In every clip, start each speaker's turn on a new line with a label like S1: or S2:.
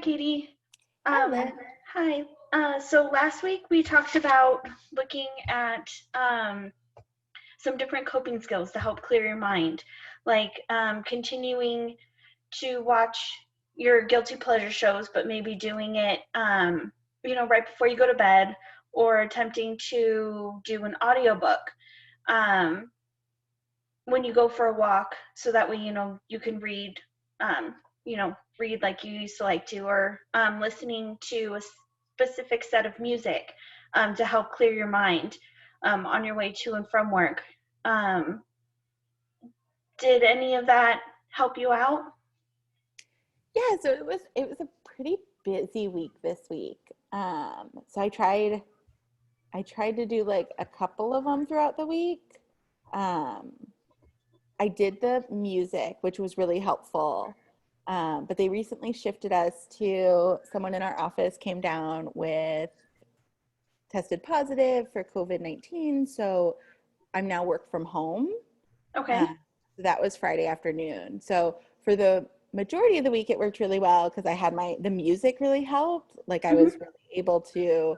S1: Katie.
S2: Hi,
S1: Um,
S2: Liz.
S1: Hi. So last week we talked about looking at some different coping skills to help clear your mind, like continuing to watch your guilty pleasure shows, but maybe doing it, right before you go to bed, or attempting to do an audiobook um, when you go for a walk, so that way you can read, um, read like you used to like to, or listening to a specific set of music to help clear your mind on your way to and from work. Um, did any of that help you out?
S2: Yeah, so it was a pretty busy week this week. So I tried to do like a couple of them throughout the week. Um, I did the music, which was really helpful. But they recently shifted us to someone in our office came down with tested positive for COVID-19. So I'm now work from home.
S1: Okay.
S2: Uh, so that was Friday afternoon. So for the majority of the week, it worked really well because I had the music really helped. Like I was
S1: Hmm.
S2: really able to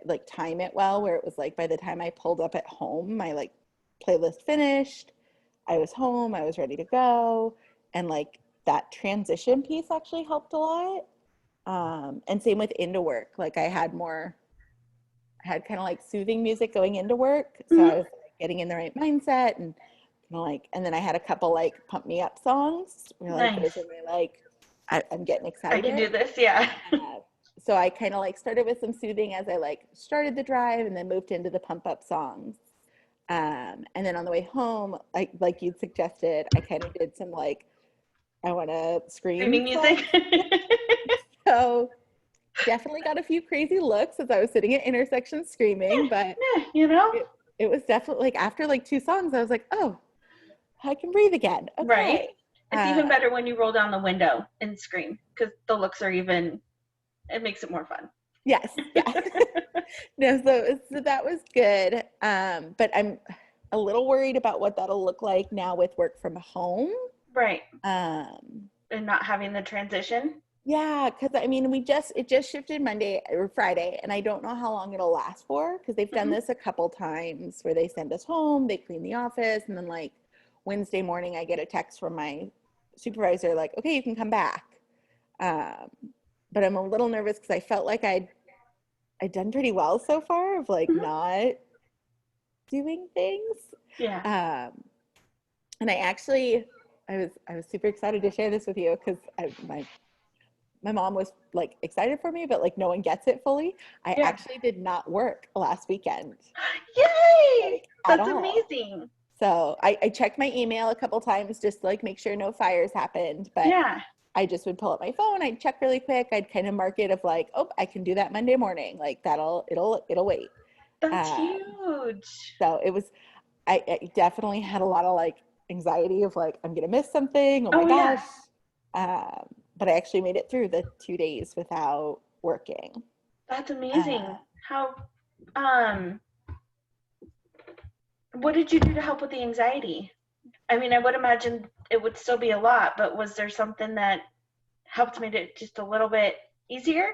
S2: like time it well, where it was like by the time I pulled up at home, my like playlist finished. I was home, I was ready to go. And like that transition piece actually helped a lot. And same with into work. Like I had kind of like soothing music going into work. So I was
S1: Hmm.
S2: like getting in the right mindset and kind of like, and then I had a couple like pump me up songs. Where like those
S1: Nice.
S2: are my like, I'm getting
S1: I can
S2: excited.
S1: do this. Yeah.
S2: Uh, so I kind of like started with some soothing as I like started the drive and then moved into the pump up songs. And then on the way home, like you'd suggested, I kind of did some like I want to scream
S1: Streaming music.
S2: songs. So definitely got a few crazy looks as I was sitting at intersections screaming, but
S1: Yeah, you know?
S2: it was definitely like after like two songs, I was like, oh, I can breathe again.
S1: Right?
S2: Okay.
S1: It's even
S2: Uh,
S1: better when you roll down the window and scream because the looks are even, it makes it more fun.
S2: yes, yeah. No, so that was good. But I'm a little worried about what that'll look like now with work from home.
S1: Right.
S2: Um,
S1: And not having the transition.
S2: yeah, because I mean, it just shifted Monday or Friday, and I don't know how long it'll last for because they've done
S1: Hmm.
S2: this a couple times where they send us home, they clean the office, and then like Wednesday morning, I get a text from my supervisor like, okay, you can come back. Um, but I'm a little nervous because I felt like I'd done pretty well so far of like
S1: Hmm.
S2: not doing things.
S1: Yeah.
S2: Um, and I was super excited to share this with you because my mom was like excited for me, but like no one gets it fully. I
S1: Yeah.
S2: actually did not work last weekend,
S1: Yay!
S2: like at
S1: That's
S2: all.
S1: amazing.
S2: So I checked my email a couple times just to like make sure no fires happened, but
S1: Yeah.
S2: I just would pull up my phone, I'd check really quick, I'd kind of mark it of like, oh, I can do that Monday morning. Like it'll wait.
S1: That's
S2: Um,
S1: huge.
S2: so it was I definitely had a lot of like anxiety of like I'm gonna miss something. Oh my
S1: Oh,
S2: gosh.
S1: yeah.
S2: But I actually made it through the 2 days without working.
S1: That's
S2: Uh,
S1: amazing. How, um, what did you do to help with the anxiety? I mean, I would imagine it would still be a lot, but was there something that helped make it just a little bit easier?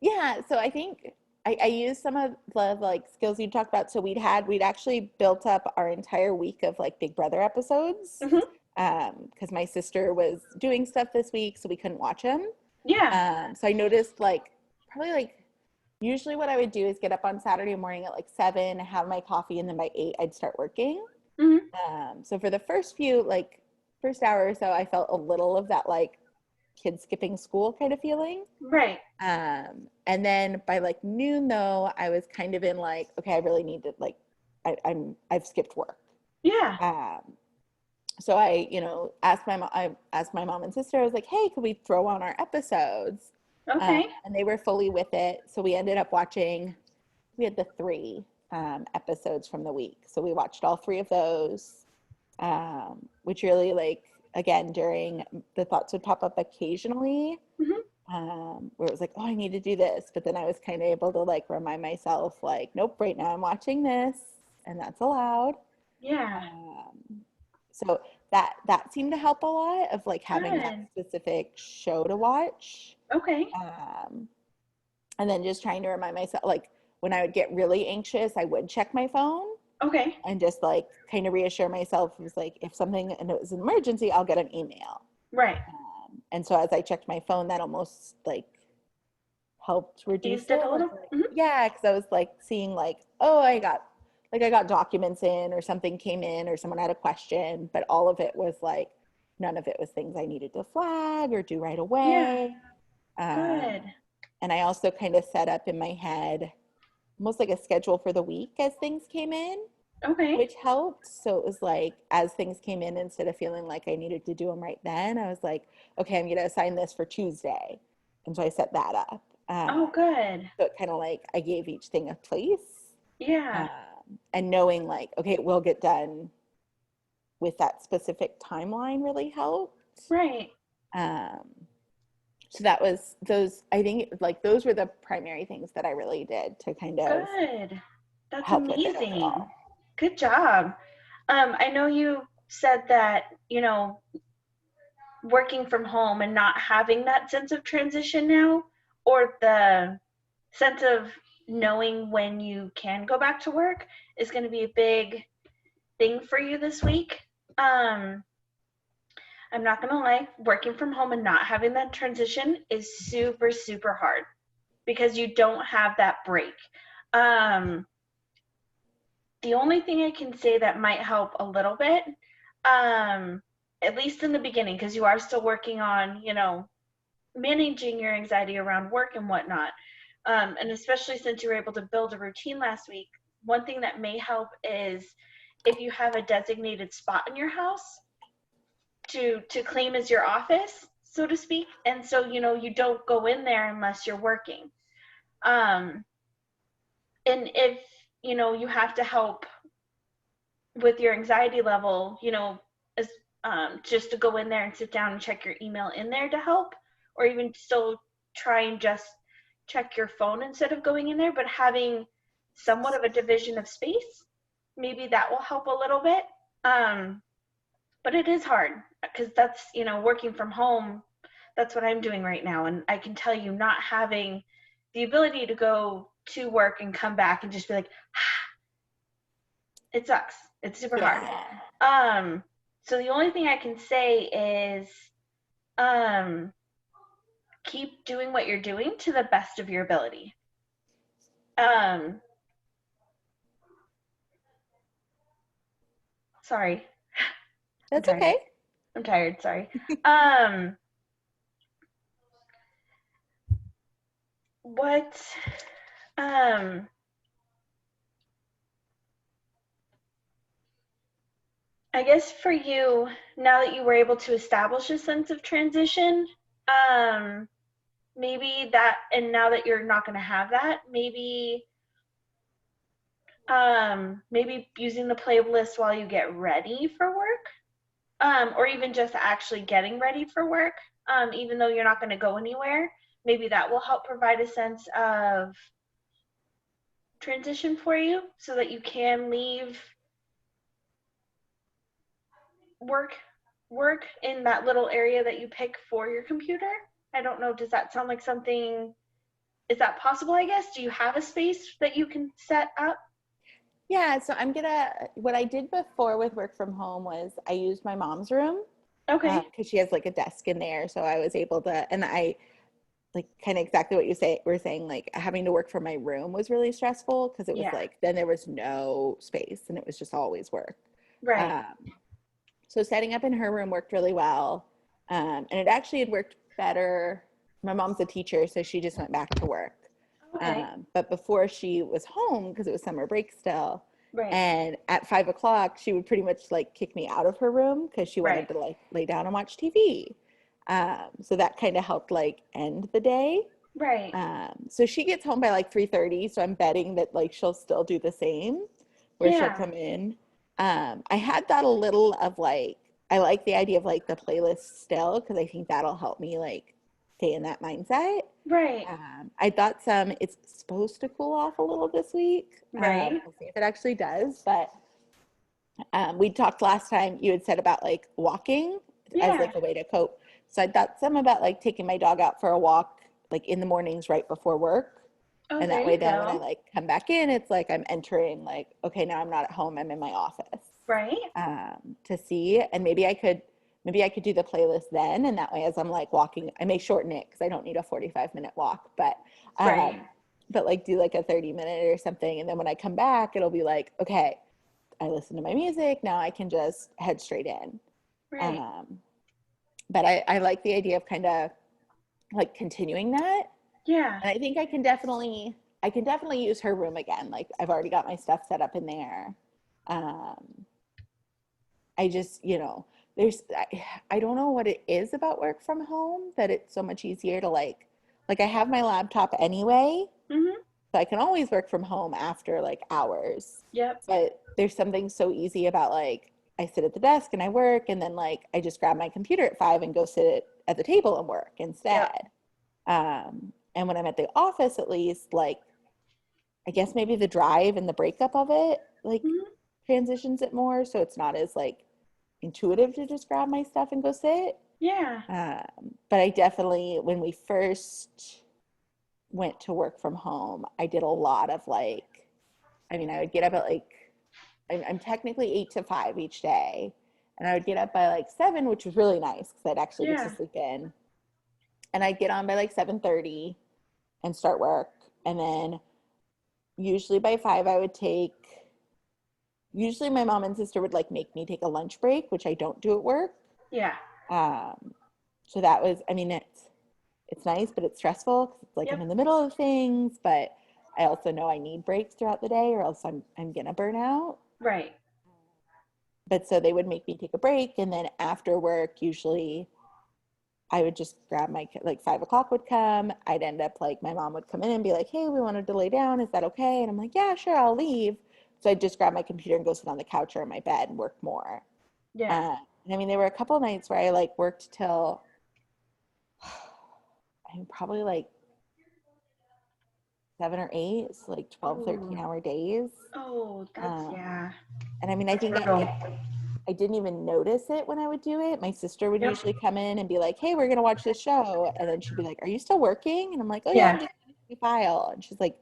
S2: yeah, so I think I used some of the like skills you talked about. So we'd actually built up our entire week of like Big Brother episodes
S1: Hmm.
S2: because my sister was doing stuff this week, so we couldn't watch them.
S1: Yeah.
S2: So I noticed like probably like usually what I would do is get up on Saturday morning at like 7, have my coffee, and then by 8 I'd start working.
S1: Hmm.
S2: So for the first hour or so, I felt a little of that like kid skipping school kind of feeling.
S1: Right.
S2: And then by like noon though, I was kind of in like, okay, I really need to like, I've skipped work.
S1: Yeah.
S2: Um, so I asked my mom and sister, I was like, hey, could we throw on our episodes?
S1: Okay.
S2: And they were fully with it. So we ended up watching, we had the three episodes from the week. So we watched all three of those, which really like, again, during the thoughts would pop up occasionally
S1: Hmm.
S2: where it was like, oh, I need to do this. But then I was kind of able to like remind myself, like, nope, right now I'm watching this and that's allowed.
S1: Yeah.
S2: Um, so that seemed to help a lot of like having that
S1: Good.
S2: specific show to watch.
S1: Okay.
S2: And then just trying to remind myself, like when I would get really anxious, I would check my phone
S1: Okay.
S2: and just like kind of reassure myself. It was like, if something and it was an emergency, I'll get an email.
S1: Right.
S2: And so as I checked my phone, that almost like helped reduce
S1: Eased it a
S2: it.
S1: little.
S2: Like,
S1: Hmm.
S2: yeah, because I was like seeing like, oh, I got documents in or something came in or someone had a question, but all of it was like, none of it was things I needed to flag or do right
S1: Yeah.
S2: away.
S1: Good.
S2: And I also kind of set up in my head almost like a schedule for the week as things came in,
S1: Okay.
S2: which helped. So it was like, as things came in, instead of feeling like I needed to do them right then, I was like, okay, I'm going to assign this for Tuesday. And so I set that up.
S1: Oh, good.
S2: So it kind of like I gave each thing a place,
S1: Yeah.
S2: and knowing like, okay, it will get done with that specific timeline really helped.
S1: Right.
S2: Um, so that was those, I think like those were the primary things that I really did to kind of
S1: Good. That's
S2: help with it
S1: amazing.
S2: overall.
S1: Good job. I know you said that, working from home and not having that sense of transition now, or the sense of knowing when you can go back to work, is going to be a big thing for you this week. Um, I'm not going to lie, working from home and not having that transition is super, super hard because you don't have that break. Um, the only thing I can say that might help a little bit, at least in the beginning, because you are still working on, managing your anxiety around work and whatnot. And especially since you were able to build a routine last week, one thing that may help is if you have a designated spot in your house to claim as your office, so to speak. And so, you don't go in there unless you're working. Um, and if, you have to help with your anxiety level, as, just to go in there and sit down and check your email in there to help, or even still try and just check your phone instead of going in there, but having somewhat of a division of space, maybe that will help a little bit. But it is hard because that's, working from home, that's what I'm doing right now. And I can tell you, not having the ability to go to work and come back and just be like, it sucks. It's super hard.
S2: Yeah.
S1: So the only thing I can say is, um, keep doing what you're doing to the best of your ability. Um, sorry, I'm
S2: That's
S1: tired.
S2: okay.
S1: I'm tired. Sorry. Um, what? Um, I guess for you, now that you were able to establish a sense of transition, um, maybe that, and now that you're not going to have that, maybe using the playlist while you get ready for work, or even just actually getting ready for work, even though you're not going to go anywhere. Maybe that will help provide a sense of transition for you so that you can leave work work in that little area that you pick for your computer. I don't know, does that sound like something, is that possible, I guess? Do you have a space that you can set up?
S2: Yeah, so what I did before with work from home was I used my mom's room
S1: Okay.
S2: because she has like a desk in there. So I was able to, and I like kind of exactly what were saying, like having to work from my room was really stressful because it was
S1: Yeah.
S2: like, then there was no space and it was just always work.
S1: Right.
S2: Um, so setting up in her room worked really well. And it actually had worked better. My mom's a teacher, so she just went back to work.
S1: Okay.
S2: But before she was home, because it was summer break still,
S1: Right.
S2: and at 5 o'clock, she would pretty much like kick me out of her room because she
S1: Right.
S2: wanted to like lay down and watch TV. So that kind of helped like end the day.
S1: Right.
S2: So she gets home by like 3:30. So I'm betting that like she'll still do the same, where she'll
S1: Yeah.
S2: come in. I had that a little of like, I like the idea of like the playlist still because I think that'll help me like stay in that mindset.
S1: Right.
S2: I thought it's supposed to cool off a little this week.
S1: Right.
S2: We'll see if it actually does, but We talked last time, you had said about like walking as
S1: Yeah.
S2: like a way to cope. So I thought some about like taking my dog out for a walk like in the mornings right before work.
S1: Oh,
S2: And
S1: there
S2: that way
S1: you
S2: then when I
S1: go.
S2: like come back in, it's like I'm entering like, okay, now I'm not at home, I'm in my office.
S1: Right?
S2: To see. And maybe I could do the playlist then. And that way as I'm like walking, I may shorten it because I don't need a 45-minute walk,
S1: Right.
S2: but like do like a 30-minute or something. And then when I come back, it'll be like, okay, I listen to my music. Now I can just head straight in.
S1: Right.
S2: Um, but I like the idea of kind of like continuing that.
S1: Yeah.
S2: And I think I can definitely use her room again. Like I've already got my stuff set up in there. Um, I just, I don't know what it is about work from home that it's so much easier to like I have my laptop anyway,
S1: Mhm.
S2: so I can always work from home after like hours.
S1: Yep.
S2: But there's something so easy about like I sit at the desk and I work and then like I just grab my computer at 5 and go sit at the table and work
S1: Yep.
S2: instead. And when I'm at the office, at least, like I guess maybe the drive and the breakup of it like
S1: Mhm.
S2: transitions it more, so it's not as like intuitive to just grab my stuff and go sit.
S1: Yeah.
S2: But I definitely, when we first went to work from home, I did a lot of like, I mean, I would get up at like, I'm technically 8 to 5 each day. And I would get up by like 7, which was really nice because I'd actually get to
S1: Yeah.
S2: sleep in. And I'd get on by like 7:30 and start work. And then usually by 5, usually my mom and sister would like make me take a lunch break, which I don't do at work.
S1: Yeah.
S2: Um, so that was, I mean, it's nice, but it's stressful because it's like I'm
S1: Yep.
S2: in the middle of things, but I also know I need breaks throughout the day or else I'm gonna burn out.
S1: Right.
S2: But so they would make me take a break, and then after work, usually I would just grab my like 5 o'clock would come. I'd end up like my mom would come in and be like, "Hey, we wanted to lay down. Is that okay?" And I'm like, "Yeah, sure, I'll leave." So I'd just grab my computer and go sit on the couch or in my bed and work more.
S1: Yeah.
S2: And I mean, there were a couple of nights where I like worked till I mean, probably like 7 or 8, so like 12,
S1: Oh.
S2: 13-hour days.
S1: Oh, that's
S2: Um,
S1: yeah.
S2: and I mean, I
S1: That's
S2: think
S1: brutal.
S2: I didn't even notice it when I would do it. My sister would
S1: Yep.
S2: usually come in and be like, "Hey, we're gonna watch this show," and then she'd be like, "Are you still working?" And I'm like, "Oh yeah, I'm
S1: Yeah.
S2: just finishing the file." And she's like,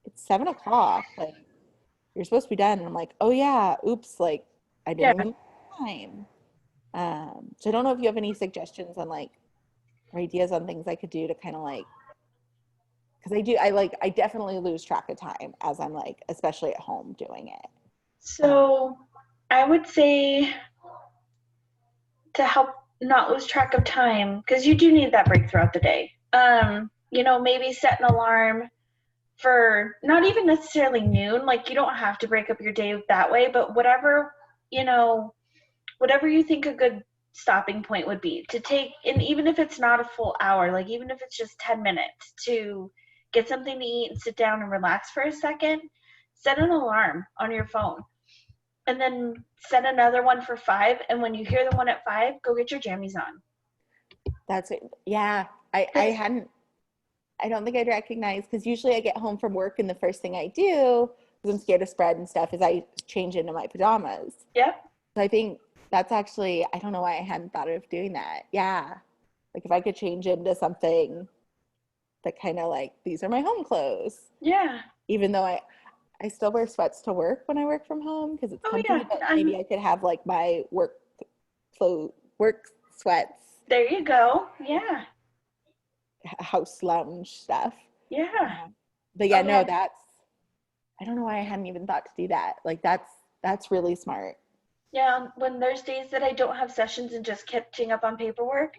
S2: "It's 7 o'clock. Like you're supposed to be done." And I'm like, "Oh yeah, oops. Like I didn't
S1: Yeah.
S2: even have time." So I don't know if you have any suggestions on like or ideas on things I could do to kind of like because I definitely lose track of time as I'm like especially at home doing it. Uh,
S1: So I would say to help not lose track of time, because you do need that break throughout the day. Maybe set an alarm for not even necessarily noon. Like you don't have to break up your day that way, but you know, whatever you think a good stopping point would be to take, and even if it's not a full hour, like even if it's just 10 minutes to get something to eat and sit down and relax for a second, set an alarm on your phone and then set another one for 5. And when you hear the one at 5, go get your jammies on.
S2: that's it. Yeah, I
S1: Because,
S2: hadn't. I don't think I'd recognize because usually I get home from work and the first thing I do because I'm scared of spread and stuff is I change into my pajamas.
S1: yep,
S2: So I think that's actually I don't know why I hadn't thought of doing that. Yeah, like if I could change into something that kind of like these are my home clothes,
S1: yeah.
S2: even though I still wear sweats to work when I work from home because it's
S1: Oh,
S2: comfy,
S1: yeah.
S2: but maybe I could have like my work sweats,
S1: There you go. Yeah,
S2: house lounge stuff.
S1: yeah.
S2: Uh, but yeah,
S1: Oh,
S2: no,
S1: yeah.
S2: that's I don't know why I hadn't even thought to do that. Like that's really smart.
S1: Yeah, when there's days that I don't have sessions and just catching up on paperwork,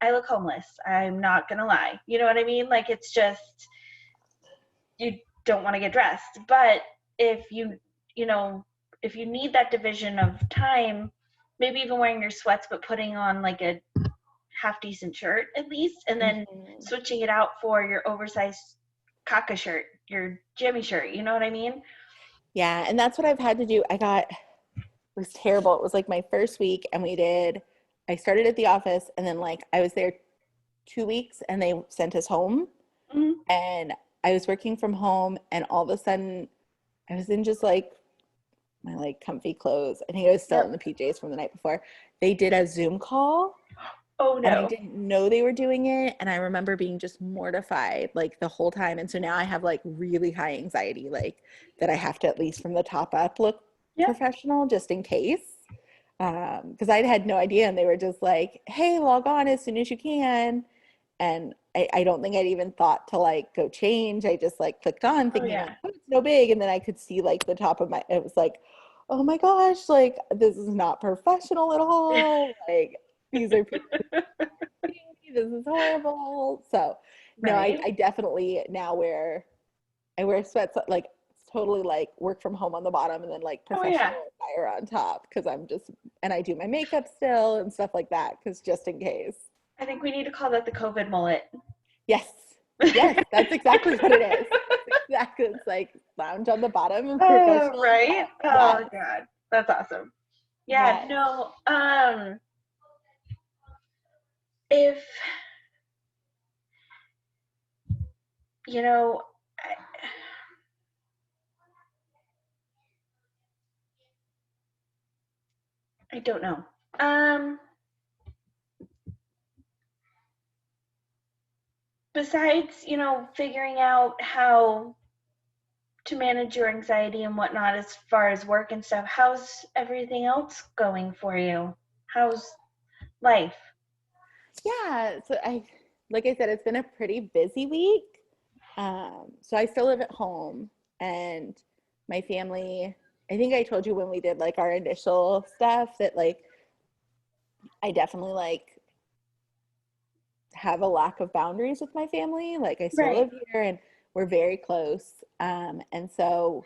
S1: I look homeless. I'm not gonna lie. You know what I mean? Like it's just you don't want to get dressed. But if you know, if you need that division of time, maybe even wearing your sweats but putting on like a half decent shirt at least, and then
S2: Mhm.
S1: switching it out for your oversized kaka shirt, your jammy shirt. You know what I mean?
S2: Yeah, and that's what I've had to do. It was terrible. It was like my first week and I started at the office and then like I was there 2 weeks and they sent us home
S1: Mm-hmm.
S2: and I was working from home and all of a sudden I was in just like my like comfy clothes. I think I was still in
S1: Yep.
S2: the PJs from the night before. They did a Zoom call
S1: Oh
S2: and I
S1: no.
S2: didn't know they were doing it. And I remember being just mortified like the whole time. And so now I have like really high anxiety, like that I have to at least from the top up look
S1: Yep.
S2: professional just in case. Because I had no idea. And they were just like, hey, log on as soon as you can. And I don't think I'd even thought to like go change. I just like clicked on
S1: Oh
S2: thinking like,
S1: yeah.
S2: oh, it's no big. And then I could see like the top of my, it was like, oh my gosh, like this is not professional at all. Like these are people, this is horrible. So no,
S1: Right.
S2: I definitely now I wear sweats like totally like work from home on the bottom and then like
S1: Oh yeah.
S2: professional attire on top because I'm just, and I do my makeup still and stuff like that because just in case.
S1: I think we need to call that the COVID mullet.
S2: Yes. Yes, that's exactly what it is. Exactly. It's like lounge on the bottom and
S1: Oh,
S2: professional on
S1: right.
S2: top.
S1: Oh
S2: Yes.
S1: God. That's awesome. Yeah,
S2: Yes.
S1: no. If you know, I don't know. Um, Besides, figuring out how to manage your anxiety and whatnot as far as work and stuff, how's everything else going for you? How's life?
S2: Yeah. So like I said, it's been a pretty busy week. So I still live at home and my family, I think I told you when we did like our initial stuff that like I definitely like have a lack of boundaries with my family. Like I still
S1: Right.
S2: live here and we're very close. And so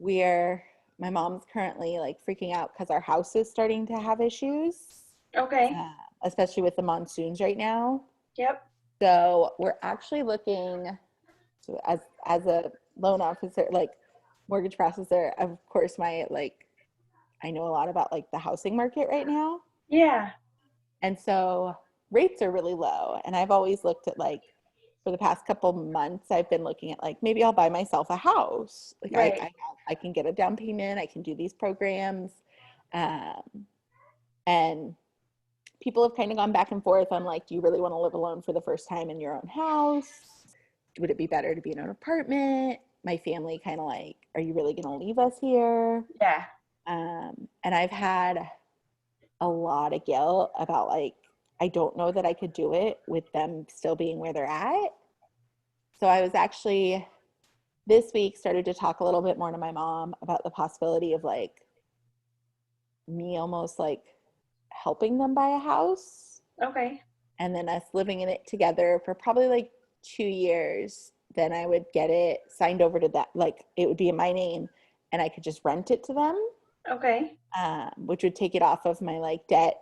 S2: my mom's currently like freaking out because our house is starting to have issues,
S1: Okay.
S2: uh, especially with the monsoons right now.
S1: Yep.
S2: So we're actually looking to, as a loan officer, like mortgage processor, of course, my like I know a lot about like the housing market right now.
S1: Yeah.
S2: And so rates are really low. And I've always looked at like for the past couple months, I've been looking at like maybe I'll buy myself a house. Like
S1: Right.
S2: I can get a down payment, I can do these programs. Um, and people have kind of gone back and forth on like, do you really want to live alone for the first time in your own house? Would it be better to be in an apartment? My family kind of like, are you really going to leave us here?
S1: Yeah.
S2: And I've had a lot of guilt about like, I don't know that I could do it with them still being where they're at. So I was actually this week started to talk a little bit more to my mom about the possibility of like me almost like helping them buy a house
S1: Okay.
S2: and then us living in it together for probably like 2 years. Then I would get it signed over to that, like it would be in my name and I could just rent it to them,
S1: Okay.
S2: which would take it off of my like debt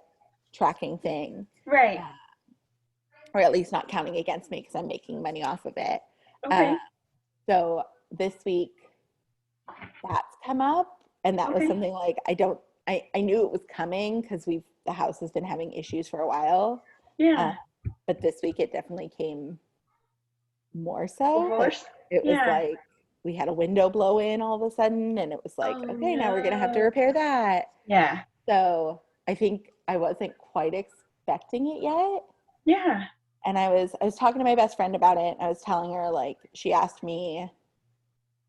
S2: tracking thing,
S1: Right.
S2: uh, or at least not counting against me because I'm making money off of it. Uh,
S1: Okay.
S2: so this week that's come up and that was
S1: Okay.
S2: something like I knew it was coming because the house has been having issues for a while. Uh,
S1: Yeah.
S2: but this week it definitely came more
S1: Full
S2: so. Like
S1: force.
S2: it was
S1: Yeah.
S2: like we had a window blow in all of a sudden and it was like,
S1: Oh
S2: okay, now we're gonna have to
S1: no.
S2: repair that.
S1: Yeah.
S2: So I think I wasn't quite expecting it yet.
S1: Yeah.
S2: And I was talking to my best friend about it. And I was telling her like she asked me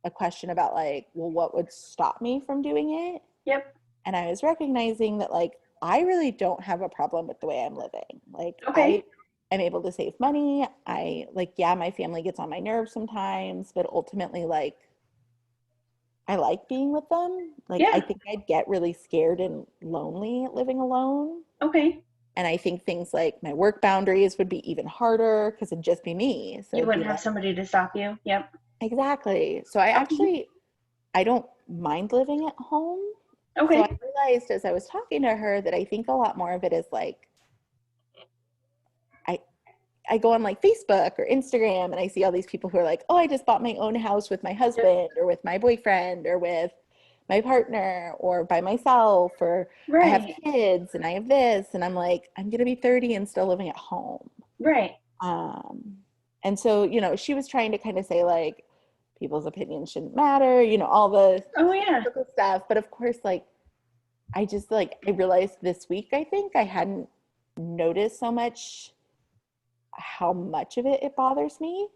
S2: a question about like, well, what would stop me from doing it?
S1: Yep.
S2: And I was recognizing that like I really don't have a problem with the way I'm living. Like I
S1: Okay.
S2: am able to save money. I like, yeah, my family gets on my nerves sometimes, but ultimately like I like being with them. Like I
S1: Yeah.
S2: think I'd get really scared and lonely living alone.
S1: Okay.
S2: And I think things like my work boundaries would be even harder because it'd just be me. So
S1: You
S2: it'd
S1: wouldn't
S2: be
S1: have
S2: like,
S1: somebody to stop you. Yep.
S2: exactly. So
S1: Okay.
S2: I don't mind living at home. So I
S1: Okay.
S2: realized as I was talking to her that I think a lot more of it is like I I go on like Facebook or Instagram and I see all these people who are like, "Oh, I just bought my own house with my
S1: Yep.
S2: husband or with my boyfriend or with my partner or by myself or I have
S1: Right.
S2: kids and I have this." And I'm like, "I'm going to be 30 and still living at home."
S1: Right.
S2: Um, and so, she was trying to kind of say like people's opinions shouldn't matter, you know, all the
S1: Oh yeah.
S2: typical stuff. But of course, like, I just like, I realized this week, I think I hadn't noticed so much how much of it bothers me.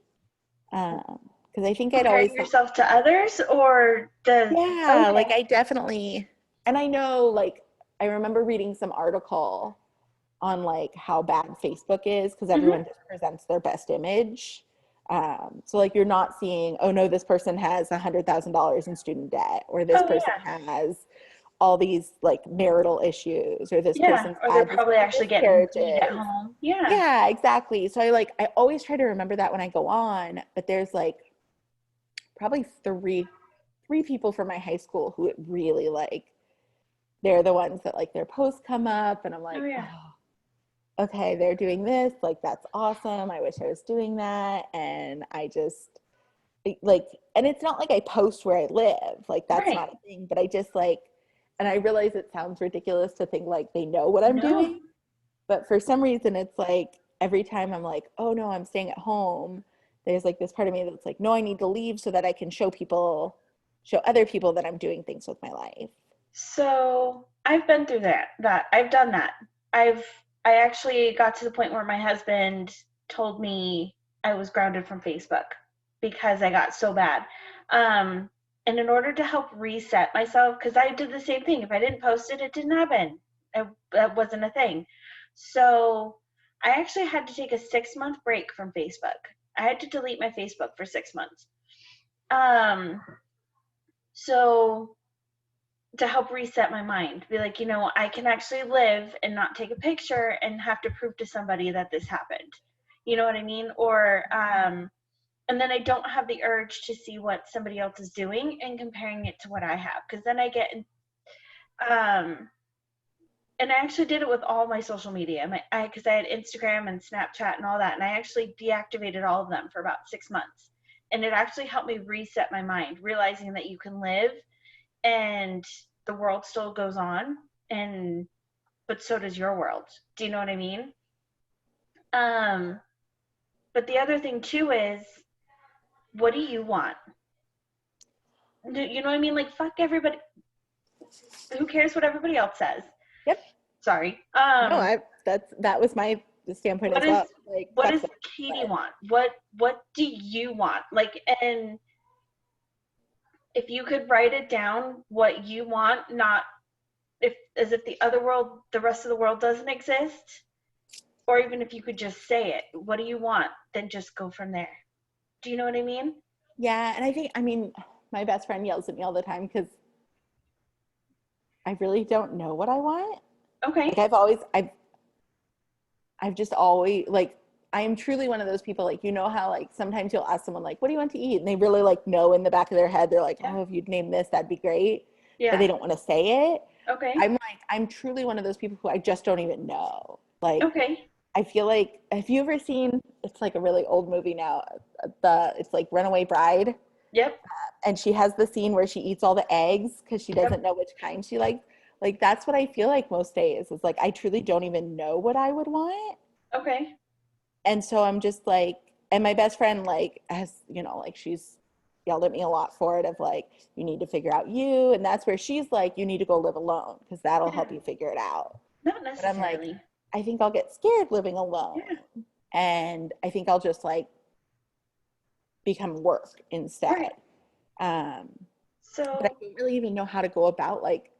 S2: Because I think I'd always
S1: Comparing
S2: thought,
S1: yourself to others or the
S2: yeah, like
S1: okay.
S2: I definitely, and I know, like, I remember reading some article on like how bad Facebook is because everyone
S1: Hmm.
S2: just presents their best image. So like you're not seeing, oh no, this person has $100,000 in student debt, or this
S1: Oh
S2: person
S1: yeah.
S2: has all these like marital issues, or this
S1: Yeah.
S2: person's
S1: Or they're
S2: had this
S1: probably
S2: many
S1: actually getting beat at
S2: miscarriages.
S1: home. Yeah.
S2: Yeah, exactly. So I always try to remember that when I go on, but there's like probably three people from my high school who it really like, they're the ones that like their posts come up and I'm
S1: Oh
S2: like,
S1: yeah.
S2: oh, okay, they're doing this, like that's awesome. I wish I was doing that. And I just like, and it's not like I post where I live, like that's
S1: Right.
S2: not a thing, but I just like, and I realize it sounds ridiculous to think like they know what I'm
S1: No.
S2: doing, but for some reason it's like every time I'm like, oh no, I'm staying at home, there's like this part of me that's like, no, I need to leave so that I can show other people that I'm doing things with my life.
S1: So I've been through that. I've done that. I've I actually got to the point where my husband told me I was grounded from Facebook because I got so bad. Um, and in order to help reset myself, because I did the same thing. If I didn't post it, it didn't happen. That wasn't a thing. So I actually had to take a 6 month break from Facebook. I had to delete my Facebook for 6 months. Um, so to help reset my mind, be like, I can actually live and not take a picture and have to prove to somebody that this happened. You know what I mean? Or and then I don't have the urge to see what somebody else is doing and comparing it to what I have, because then I get um and I actually did it with all my social media. Because I had Instagram and Snapchat and all that, and I actually deactivated all of them for about 6 months, and it actually helped me reset my mind, realizing that you can live and the world still goes on, and but so does your world. Do you know what I mean? um but the other thing too is, what do you want? You know what I mean? Like, fuck everybody. Who cares what everybody else says?
S2: Yep.
S1: Sorry.
S2: No, that was my standpoint
S1: What
S2: as
S1: is
S2: well. Like,
S1: what
S2: fuck
S1: does
S2: that.
S1: Katie
S2: But
S1: want? What do you want? Like, and if you could write it down what you want, not if as if the rest of the world doesn't exist, or even if you could just say it, what do you want? Then just go from there. Do you know what I mean?
S2: yeah, and I mean, my best friend yells at me all the time because I really don't know what I want. Like
S1: Okay.
S2: I've just always like, I am truly one of those people, like, you know how like sometimes you'll ask someone like, what do you want to eat? And they really like know in the back of their head, they're like,
S1: Yeah.
S2: oh, if you'd name this, that'd be great. But
S1: Yeah.
S2: they don't want to say it.
S1: Okay.
S2: I'm like, I'm truly one of those people who I just don't even know. Like,
S1: Okay.
S2: I feel like, have you ever seen, it's like a really old movie now, it's like Runaway Bride,
S1: Yep.
S2: and she has the scene where she eats all the eggs because she
S1: Yep.
S2: doesn't know which kind she likes. Like that's what I feel like most days. It's like I truly don't even know what I would want.
S1: Okay.
S2: And so I'm just like, and my best friend like has, you know, like she's yelled at me a lot for it of like, you need to figure out you. And that's where she's like, you need to go live alone because that'll
S1: Yeah.
S2: help you figure it out.
S1: Not
S2: But I'm like,
S1: necessarily.
S2: I think I'll get scared living alone.
S1: Yeah.
S2: And I think I'll just like become work instead.
S1: Right.
S2: Um, but I
S1: So
S2: don't really even know how to go about like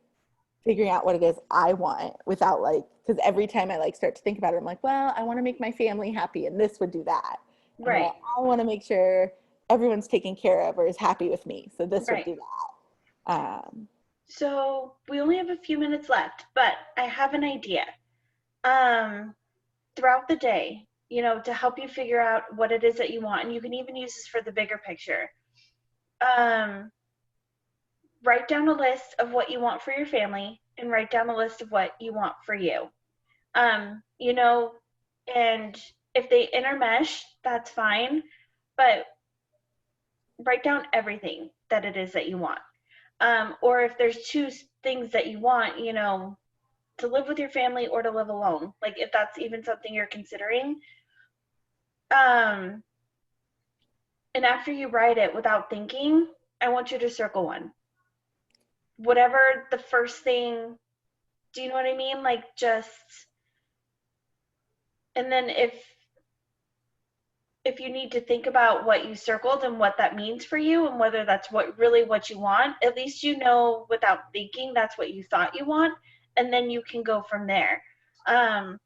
S2: figuring out what it is I want without like, because every time I like start to think about it, I'm like, well, I want to make my family happy and this would do that. And
S1: right.
S2: well, I want to make sure everyone's taken care of or is happy with me. So this would
S1: Right.
S2: do that.
S1: So we only have a few minutes left, but I have an idea. Um, Throughout the day, to help you figure out what it is that you want, and you can even use this for the bigger picture. Um, Write down a list of what you want for your family and write down a list of what you want for you. Um, you know, and if they intermesh, that's fine, but write down everything that it is that you want. Or if there's two things that you want, to live with your family or to live alone, like if that's even something you're considering, um, And after you write it without thinking, I want you to circle one. Whatever the first thing, do you know what I mean? Like just, and then if you need to think about what you circled and what that means for you and whether that's what you want, at least you know without thinking that's what you thought you want, and then you can go from there. I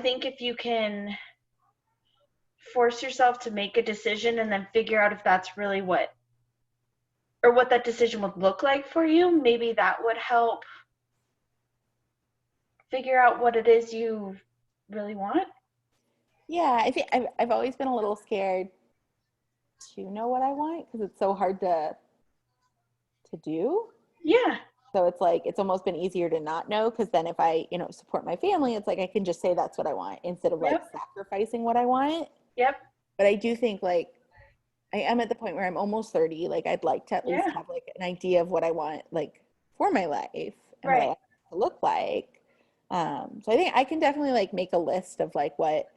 S1: think if you can force yourself to make a decision and then figure out if that's really what that decision would look like for you, maybe that would help figure out what it is you really want.
S2: Yeah, I think I've always been a little scared to know what I want because it's so hard to do.
S1: Yeah.
S2: So it's like it's almost been easier to not know because then if I, support my family, it's like I can just say that's what I want instead of like
S1: Yep.
S2: sacrificing what I want.
S1: Yep.
S2: But I do think like I am at the point where I'm almost 30. Like I'd like to at least
S1: Yeah.
S2: have like an idea of what I want like for my life and what I
S1: Right.
S2: want it to look like. So I think I can definitely like make a list of like what.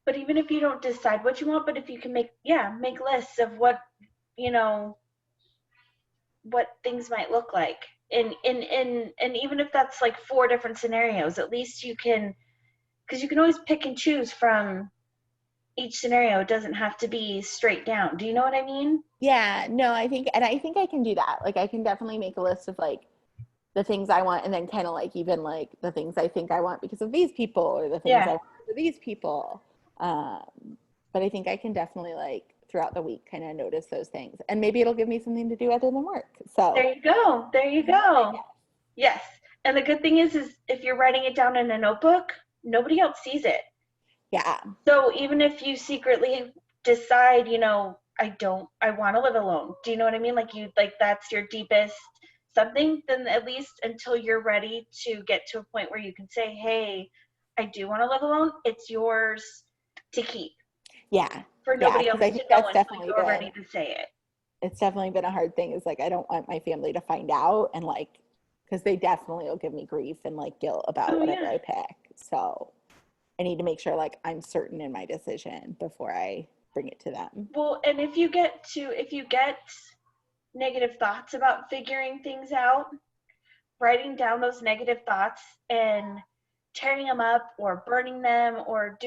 S1: But even if you don't decide what you want, but if you can make lists of you know, what things might look like. And even if that's like 4 different scenarios, at least you can, because you can always pick and choose from each scenario. It doesn't have to be straight down. Do you know what I mean?
S2: Yeah, no, I think I can do that. Like I can definitely make a list of like the things I want and then kind of like even like the things I think I want because of these people or the things I
S1: Yeah.
S2: want for these people. But I think I can definitely like throughout the week kind of notice those things and maybe it'll give me something to do other than work. So
S1: There you go. There you go. Yes. And the good thing is if you're writing it down in a notebook, nobody else sees it.
S2: yeah,
S1: So even if you secretly decide, I want to live alone. Do you know what I mean? Like that's your deepest something, then at least until you're ready to get to a point where you can say, hey, I do want to live alone, it's yours to keep.
S2: yeah,
S1: For
S2: yeah.
S1: nobody
S2: Because
S1: else
S2: I
S1: to
S2: think
S1: know
S2: that's
S1: until
S2: definitely
S1: you're ready to say it.
S2: it's definitely been a hard thing is like I don't want my family to find out and like because they definitely will give me grief and like guilt about
S1: Oh
S2: whatever
S1: yeah.
S2: I pick. So I need to make sure like I'm certain in my decision before I bring it to them.
S1: Well, and if you get negative thoughts about figuring things out, writing down those negative thoughts and tearing them up or burning them or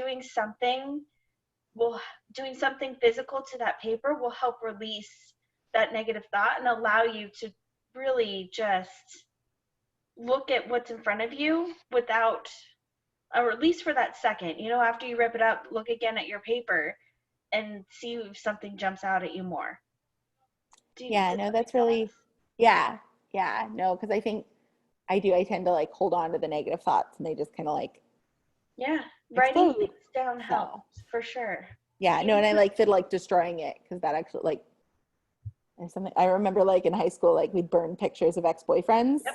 S1: will doing something physical to that paper will help release that negative thought and allow you to really just look at what's in front of you without, or at least for that second, after you rip it up, look again at your paper and see if something jumps out at you more.
S2: Yeah,
S1: Does
S2: no,
S1: that make
S2: that's really,
S1: sense?
S2: yeah, yeah, no, because I think I tend to like hold on to the negative thoughts and they just kind of like
S1: Yeah, writing
S2: explode.
S1: things down
S2: So,
S1: helps for sure.
S2: yeah, no,
S1: Even
S2: and I
S1: for,
S2: like the like destroying it because that actually like there's something I remember like in high school, like we'd burn pictures of ex-boyfriends.
S1: yep,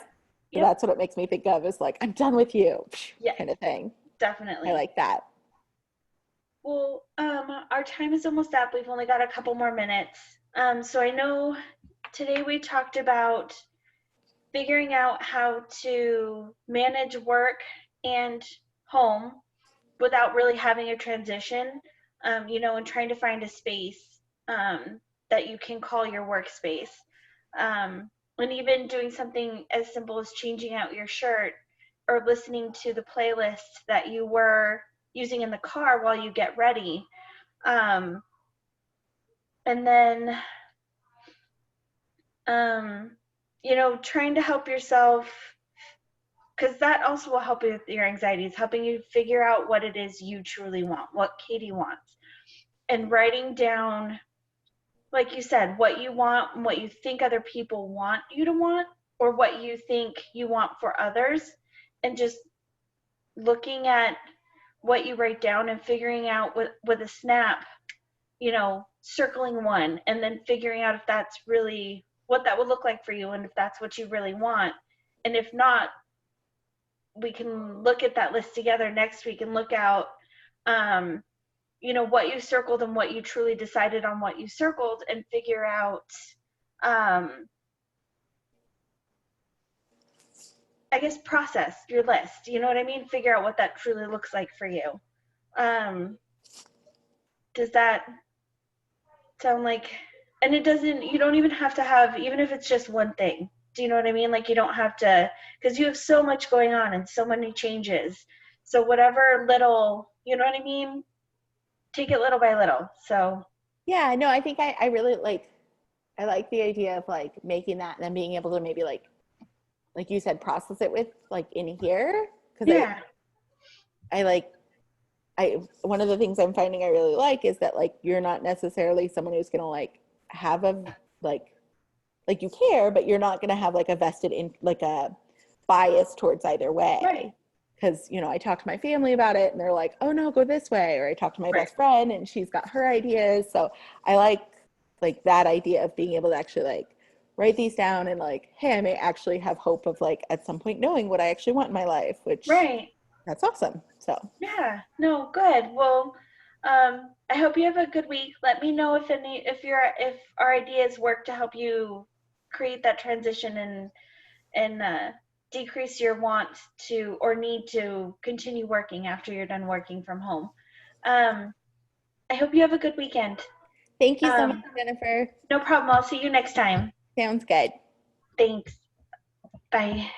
S2: So
S1: yep,
S2: that's what it makes me think of is like, I'm done with you
S1: yes,
S2: kind of thing. I
S1: definitely.
S2: like that.
S1: Well, our time is almost up. We've only got a couple more minutes. So I know today we talked about figuring out how to manage work and home without really having a transition, and trying to find a space that you can call your workspace. And even doing something as simple as changing out your shirt or listening to the playlist that you were using in the car while you get ready. Um, and then, um, trying to help yourself, because that also will help you with your anxiety. It's helping you figure out what it is you truly want, what Katie wants, and writing down, like you said, what you want and what you think other people want you to want, or what you think you want for others, and just looking at what you write down and figuring out with a snap, circling one and then figuring out if that's really what that would look like for you and if that's what you really want. And if not, we can look at that list together next week and look out, um, what you circled and what you truly decided on what you circled and figure out, um, I guess, process your list. You know what I mean? Figure out what that truly looks like for you. Um, does that sound like, and it doesn't, you don't even have to have, even if it's just one thing. Do you know what I mean? Like you don't have to, because you have so much going on and so many changes. So whatever little, you know what I mean? Take it little by little. So
S2: Yeah, no, I think I really I like the idea of like making that and then being able to maybe like you said, process it with like in here. Because
S1: yeah,
S2: I like I one of the things I'm finding I really like is that like you're not necessarily someone who's gonna like have a like like you care, but you're not gonna have like a vested in like a bias towards either
S1: right,
S2: way. Because I talked to my family about it and they're like, oh no, go this way. Or I talked to my
S1: right,
S2: best friend and she's got her ideas. So I like that idea of being able to actually like write these down and like, hey, I may actually have hope of like at some point knowing what I actually want in my life, which
S1: right.
S2: that's awesome. So
S1: Yeah, no, good. Well, I hope you have a good week. Let me know if our ideas work to help you create that transition and decrease your want to or need to continue working after you're done working from home. Um, I hope you have a good weekend.
S2: thank you so much,
S1: Um,
S2: Jennifer.
S1: no problem. I'll see you next time.
S2: Sounds good.
S1: Thanks. Bye.